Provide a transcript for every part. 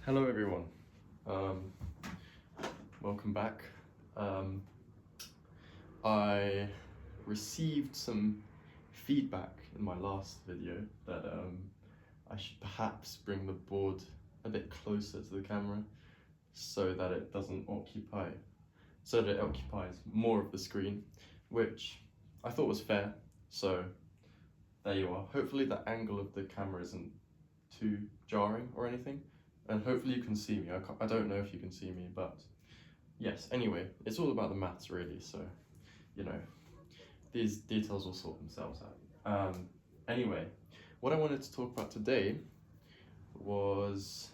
Hello everyone, um, welcome back. I received some feedback in my last video that I should perhaps bring the board a bit closer to the camera so that it occupies more of the screen, which I thought was fair, so there you are. Hopefully the angle of the camera isn't too jarring or anything. And hopefully you can see me. I don't know if you can see me, but yes, anyway, it's all about the maths really, so, you know, these details will sort themselves out. Anyway, what I wanted to talk about today was,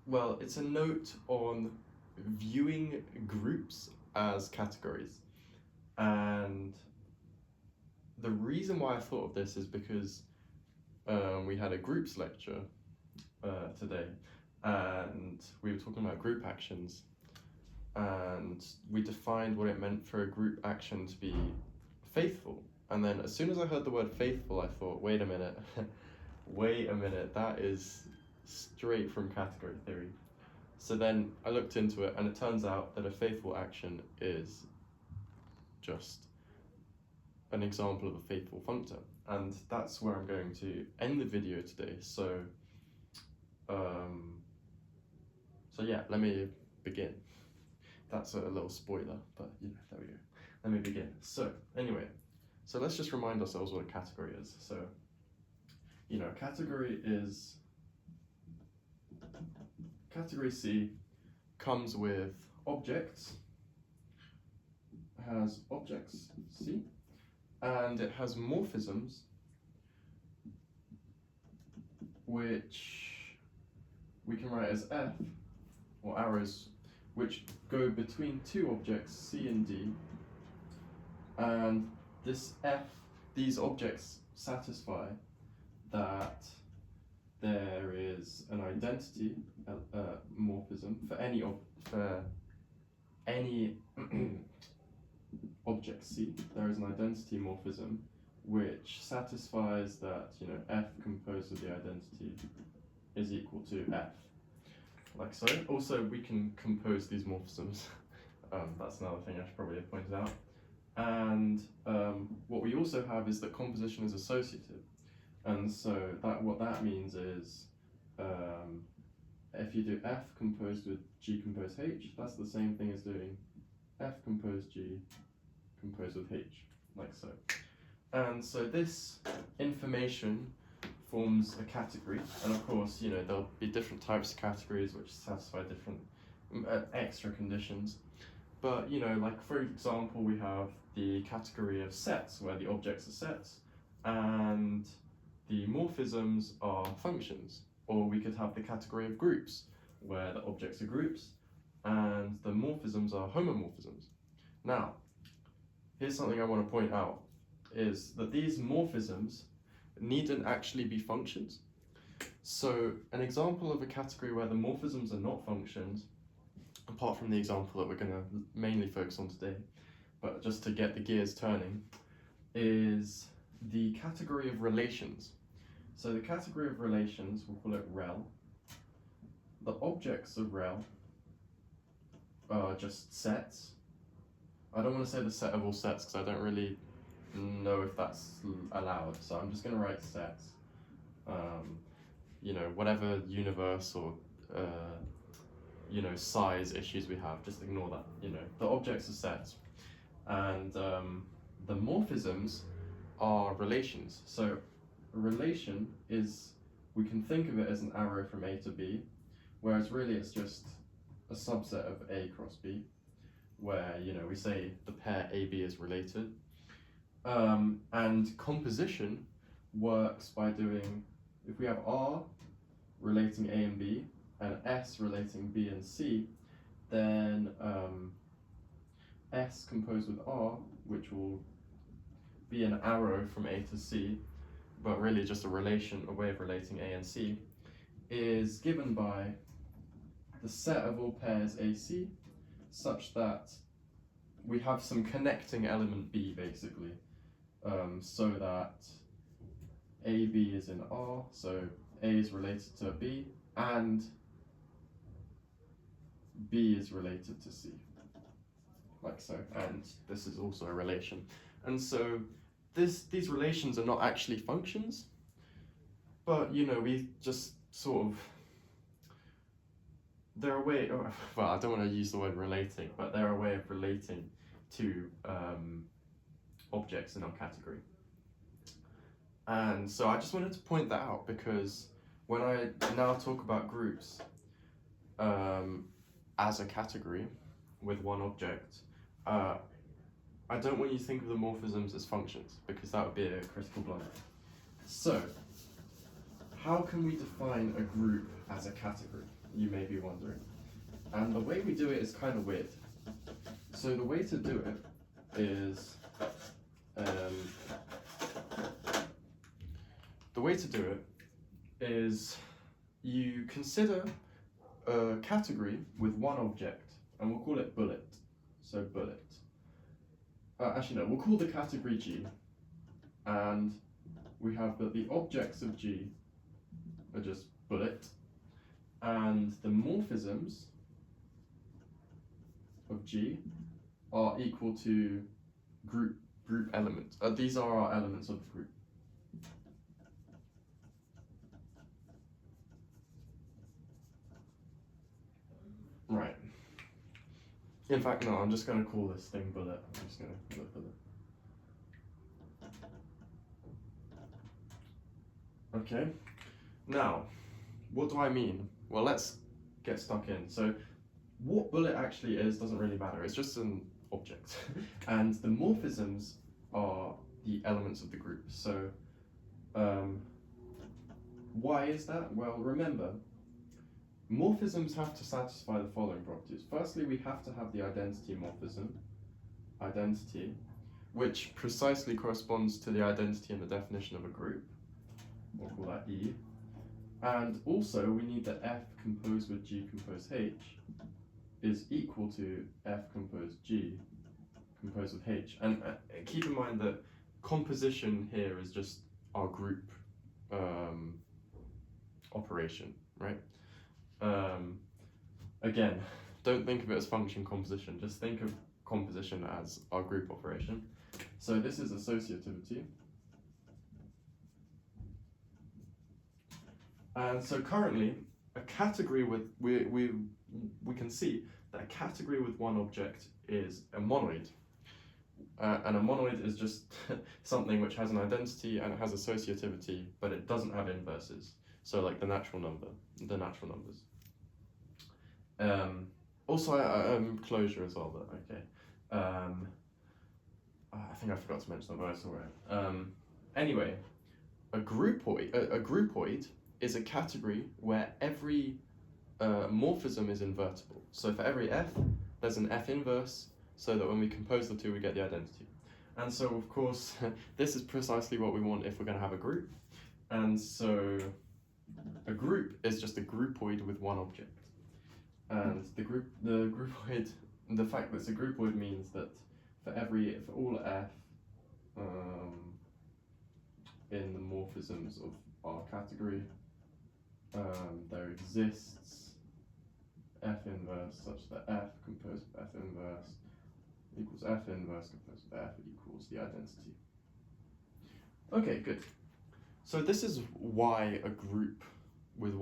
well, it's a note on viewing groups as categories. And the reason why I thought of this is because we had a groups lecture today, and we were talking about group actions, and we defined what it meant for a group action to be faithful. And then as soon as I heard the word faithful, I thought, wait a minute, that is straight from category theory. So then I looked into it, and it turns out that a faithful action is just an example of a faithful functor. And that's where I'm going to end the video today. So yeah, let me begin. That's a little spoiler, but you know, there we go. Let me begin. So anyway, so let's just remind ourselves what a category is. So, you know, category C comes with objects, has objects C, and it has morphisms, which we can write as F, or arrows, which go between two objects, C and D, and these objects satisfy that there is an identity morphism for any object C. There is an identity morphism which satisfies that, you know, F composed of the identity is equal to F, like so. Also, we can compose these morphisms. That's another thing I should probably have pointed out. And what we also have is that composition is associative. And so what that means is if you do F composed with G composed H, that's the same thing as doing F composed G composed with H, like so. And so this information forms a category, and of course, you know, there'll be different types of categories which satisfy different extra conditions. But, you know, like for example, we have the category of sets, where the objects are sets, and the morphisms are functions. Or we could have the category of groups, where the objects are groups, and the morphisms are homomorphisms. Now, here's something I want to point out, is that these morphisms needn't actually be functions. So an example of a category where the morphisms are not functions, apart from the example that we're going to mainly focus on today, but just to get the gears turning, is the category of relations. So the category of relations, we'll call it rel. The objects of rel are just sets. I don't want to say the set of all sets because I don't really know if that's allowed, so I'm just going to write sets. You know, whatever universe or you know, size issues we have, just ignore that. You know, the objects are sets, and the morphisms are relations. So a relation is, we can think of it as an arrow from A to B, whereas really it's just a subset of A cross B, where, you know, we say the pair AB is related. And composition works by doing, if we have R relating A and B, and S relating B and C, then S composed with R, which will be an arrow from A to C, but really just a way of relating A and C, is given by the set of all pairs AC, such that we have some connecting element B, basically, so that AB is in R, so A is related to B, and B is related to C, like so, and this is also a relation. And so these relations are not actually functions, but you know, we just sort of, they're a way, well, I don't want to use the word relating, but they're a way of relating to objects in our category. And so I just wanted to point that out, because when I now talk about groups as a category with one object, I don't want you to think of the morphisms as functions, because that would be a critical blunder. So, how can we define a group as a category, you may be wondering. And the way we do it is kind of weird. So the way to do it is, you consider a category with one object, and we'll call it bullet. So bullet. Actually no, we'll call the category G, and we have that the objects of G are just bullet, and the morphisms of G are equal to group elements. These are our elements of the group. Right. In fact, no, I'm just going to call this thing bullet. I'm just going to call it bullet. Okay. Now, what do I mean? Well, let's get stuck in. So, what bullet actually is doesn't really matter. It's just an object. And the morphisms are the elements of the group. So, why is that? Well, remember, morphisms have to satisfy the following properties. Firstly, we have to have the identity morphism, identity, which precisely corresponds to the identity in the definition of a group. We'll call that E. And also, we need that F composed with G composed H is equal to F composed G composed with H. And keep in mind that composition here is just our group operation, right? Again, don't think of it as function composition, just think of composition as our group operation. So this is associativity. And so currently, a category with, we can see that a category with one object is a monoid. And a monoid is just something which has an identity and it has associativity, but it doesn't have inverses. So like the natural numbers. Also, closure as well, but okay. I think I forgot to mention that, but I saw it. Anyway, a groupoid is a category where every morphism is invertible. So for every F, there's an F inverse, so that when we compose the two, we get the identity. And so, of course, this is precisely what we want if we're going to have a group. And so, a group is just a groupoid with one object. And the fact that it's a groupoid means that for all F in the morphisms of our category, there exists F inverse such that F composed with F inverse equals F inverse composed with F equals the identity. Okay, good. So this is why a groupoid with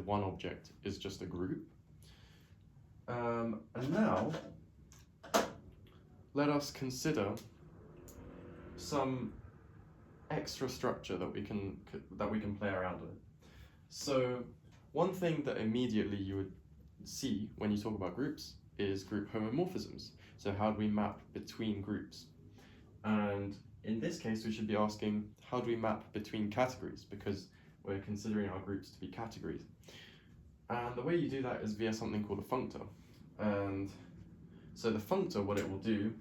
one object is just a group. And now let us consider some extra structure that we can play around with. So one thing that immediately you would see when you talk about groups is group homomorphisms. So how do we map between groups? And in this case, we should be asking, how do we map between categories? Because we're considering our groups to be categories. And the way you do that is via something called a functor. And so the functor, what it will do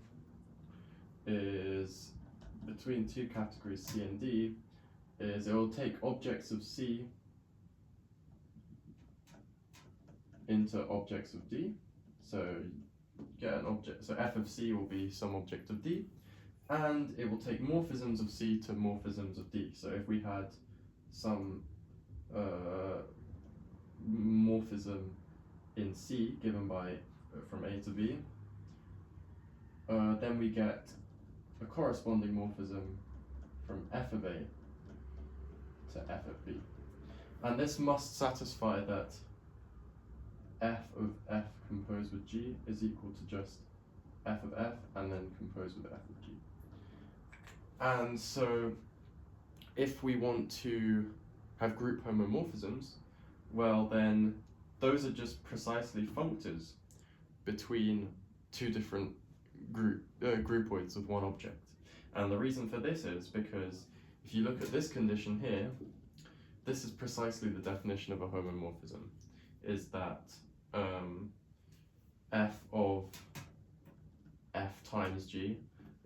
is, between two categories C and D, is it will take objects of C into objects of D. So get an object, so F of C will be some object of D, and it will take morphisms of C to morphisms of D. So if we had some morphism in C given by from A to B, then we get a corresponding morphism from f of A to f of B. And this must satisfy that f of f composed with G is equal to just f of f and then composed with f of G. And so if we want to have group homomorphisms, well then those are just precisely functors between two different groupoids of one object. And the reason for this is because if you look at this condition here, this is precisely the definition of a homomorphism, is that f of f times g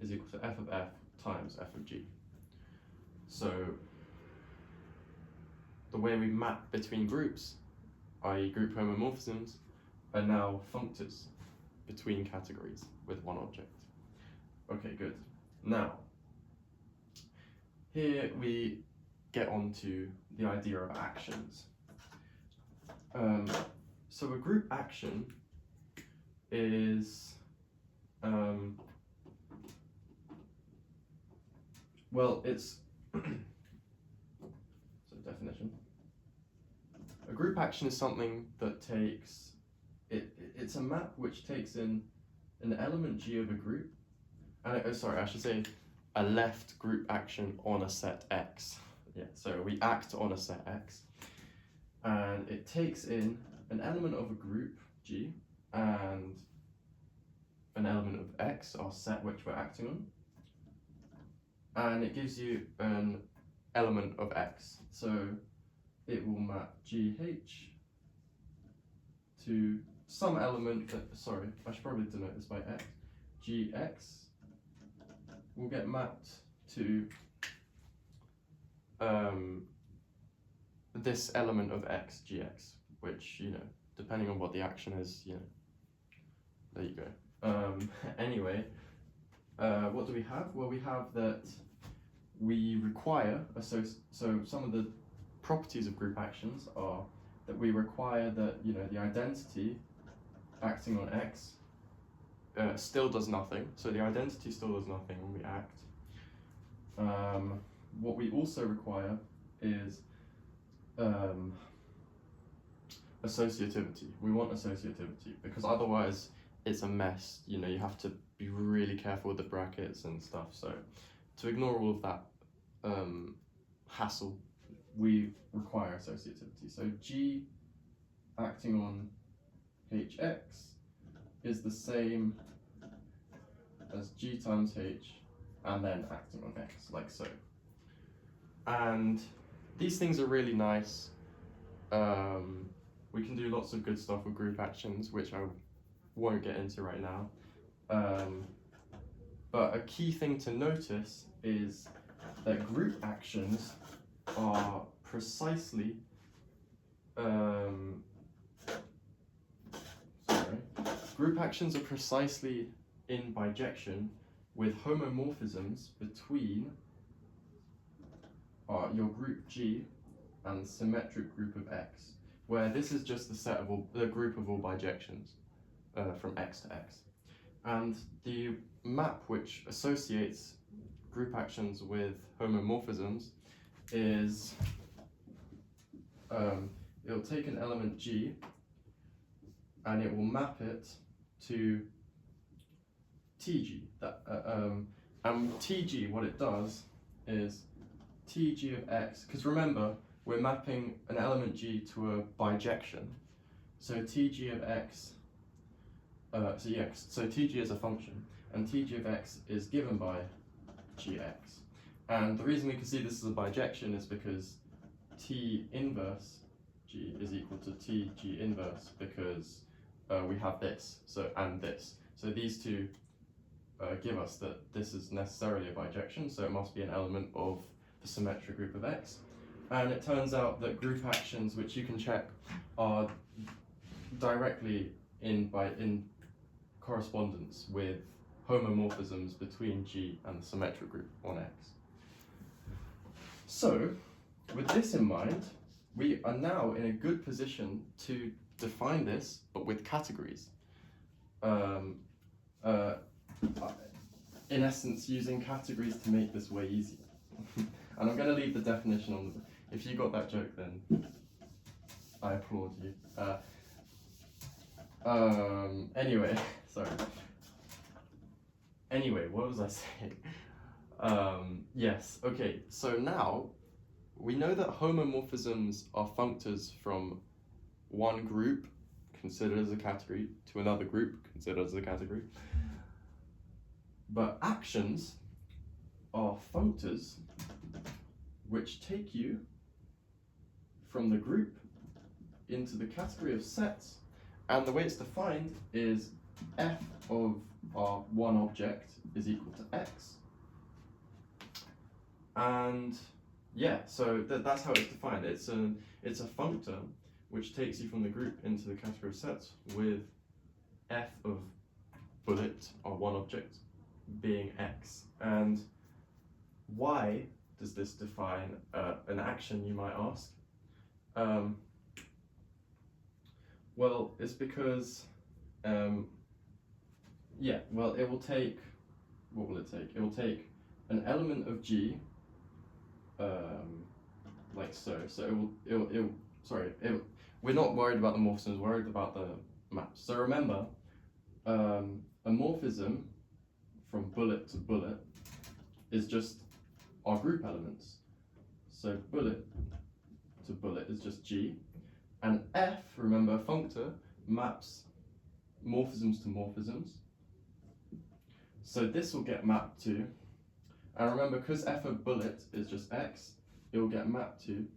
is equal to f of f times f of g. So the way we map between groups, i.e. group homomorphisms, are now functors between categories with one object. Okay, good. Now, here we get on to the idea of actions. So a group action is, well, it's, so definition. A group action is something that takes, it's a map which takes in an element G of a group, and sorry, I should say a left group action on a set X. Yeah, so we act on a set X, and it takes in an element of a group G and an element of X, our set which we're acting on, and it gives you an element of X. So it will map GH to some element that, sorry, I should probably denote this by X. GX will get mapped to this element of X, GX, which, you know, depending on what the action is, you know, there you go. Anyway, what do we have? Well, we have that we require, so some of the properties of group actions are that we require that, you know, the identity acting on X still does nothing. So the identity still does nothing when we act. What we also require is associativity. We want associativity because otherwise it's a mess. You know, you have to be really careful with the brackets and stuff. So to ignore all of that hassle, we require associativity. So G acting on HX is the same as G times H and then acting on X, like so. And these things are really nice. We can do lots of good stuff with group actions, which I won't get into right now. But a key thing to notice is that group actions are precisely group actions are precisely in bijection with homomorphisms between your group G and the symmetric group of X, where this is just the set of the group of all bijections from X to X. And the map which associates group actions with homomorphisms is it'll take an element G and it will map it to TG. And TG, what it does is TG of X, because remember, we're mapping an element G to a bijection. So TG of X, so TG is a function, and TG of X is given by GX. And the reason we can see this as a bijection is because T inverse G is equal to TG inverse because we have this, and this. So these two give us that this is necessarily a bijection, so it must be an element of the symmetric group of X. And it turns out that group actions, which you can check, are directly in correspondence with homomorphisms between G and the symmetric group on X. So, with this in mind, we are now in a good position to define this, but with categories. In essence, using categories to make this way easier. And I'm going to leave the definition on the. If you got that joke, then I applaud you. Anyway, sorry. Anyway, what was I saying? Yes, okay, so now we know that homomorphisms are functors from one group, considered as a category, to another group, considered as a category. But actions are functors which take you from the group into the category of sets, and the way it's defined is f of our one object is equal to x. And yeah, so that's how it's defined. It's a functor which takes you from the group into the category of sets with f of bullet, our one object, being x. And why does this define an action, you might ask? Well, it's because, yeah, well, it will take, what will it take? It will take an element of G, like so. So we're not worried about the morphisms, we're worried about the maps. So remember, a morphism from bullet to bullet is just our group elements. So bullet to bullet is just G, and F, remember, functor maps morphisms to morphisms. So this will get mapped to, and remember, because F of bullet is just X, it will get mapped to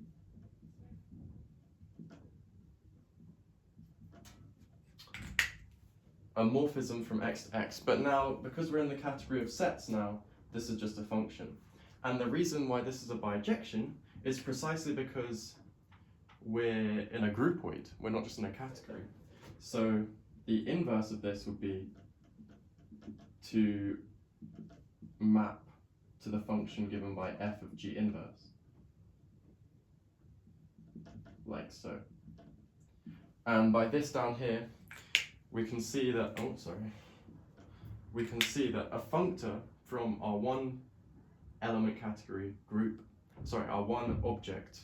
a morphism from X to X. But now, because we're in the category of sets now, this is just a function. And the reason why this is a bijection is precisely because we're in a groupoid, we're not just in a category. So the inverse of this would be to map to the function given by f of g inverse, like so. And by this down here, we can see that, we can see that a functor from our one element category group, our one object,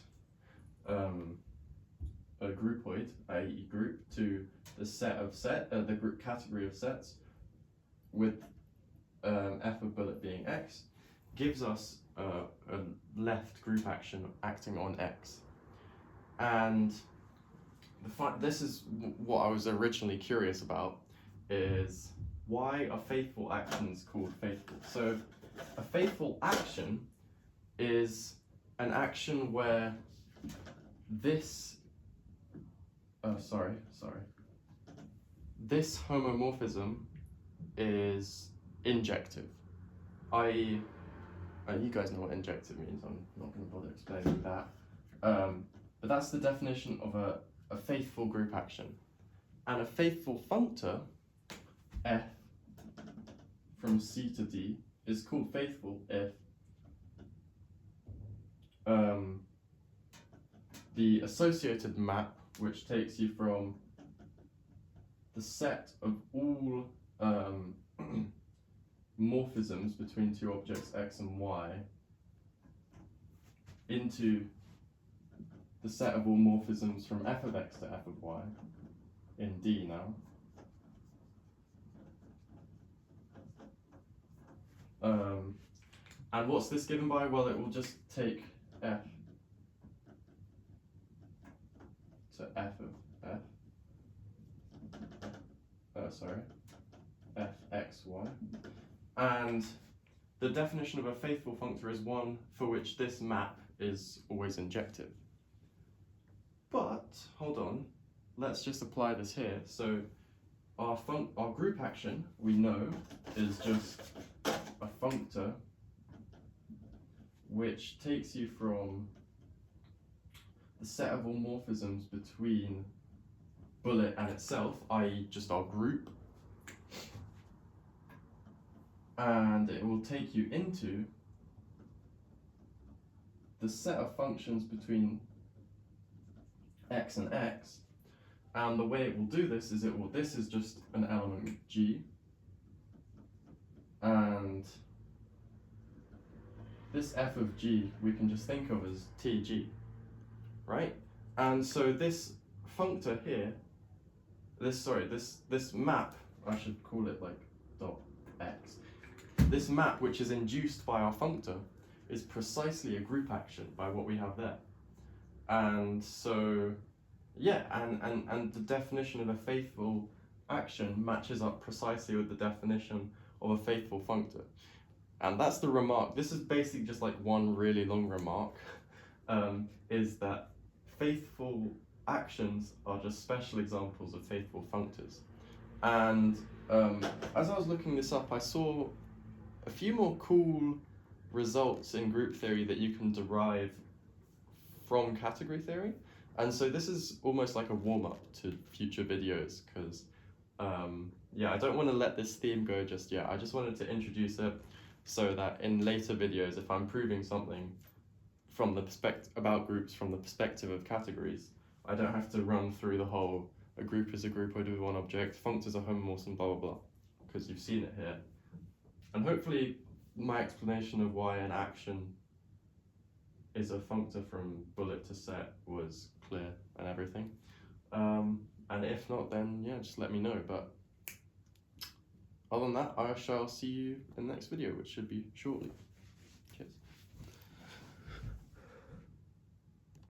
a groupoid, i.e. group, to the set of the group category of sets with f of bullet being x, gives us a left group action acting on x. And this is what I was originally curious about, is why are faithful actions called faithful? So a faithful action is an action where this this homomorphism is injective, i.e. You guys know what injective means, I'm not going to bother explaining that. But that's the definition of a faithful group action. And a faithful functor, f from C to D, is called faithful if the associated map, which takes you from the set of all morphisms between two objects x and y, into the set of all morphisms from f of x to f of y in D now. And what's this given by? Well, it will just take f to f of f x y. And the definition of a faithful functor is one for which this map is always injective. But, hold on, let's just apply this here. So our group action, we know, is just a functor which takes you from the set of all morphisms between bullet and itself, i.e. just our group, and it will take you into the set of functions between x and x, And the way it will do this is this is just an element G, and this f of G we can just think of as Tg, right? And so this functor here, this map, I should call it like dot x. This map, which is induced by our functor, is precisely a group action by what we have there. And so, yeah, and the definition of a faithful action matches up precisely with the definition of a faithful functor. And that's the remark. This is basically just like one really long remark, is that faithful actions are just special examples of faithful functors. And as I was looking this up, I saw a few more cool results in group theory that you can derive from category theory. And so this is almost like a warm-up to future videos, because yeah, I don't want to let this theme go just yet. I just wanted to introduce it so that in later videos, if I'm proving something from the about groups from the perspective of categories, I don't have to run through the whole a group is a group with one object, functors are homomorphs, and blah blah blah, because you've seen it here. And hopefully my explanation of why an action is a functor from bullet to set was clear and everything. And if not, then yeah, just let me know. But other than that, I shall see you in the next video, which should be shortly.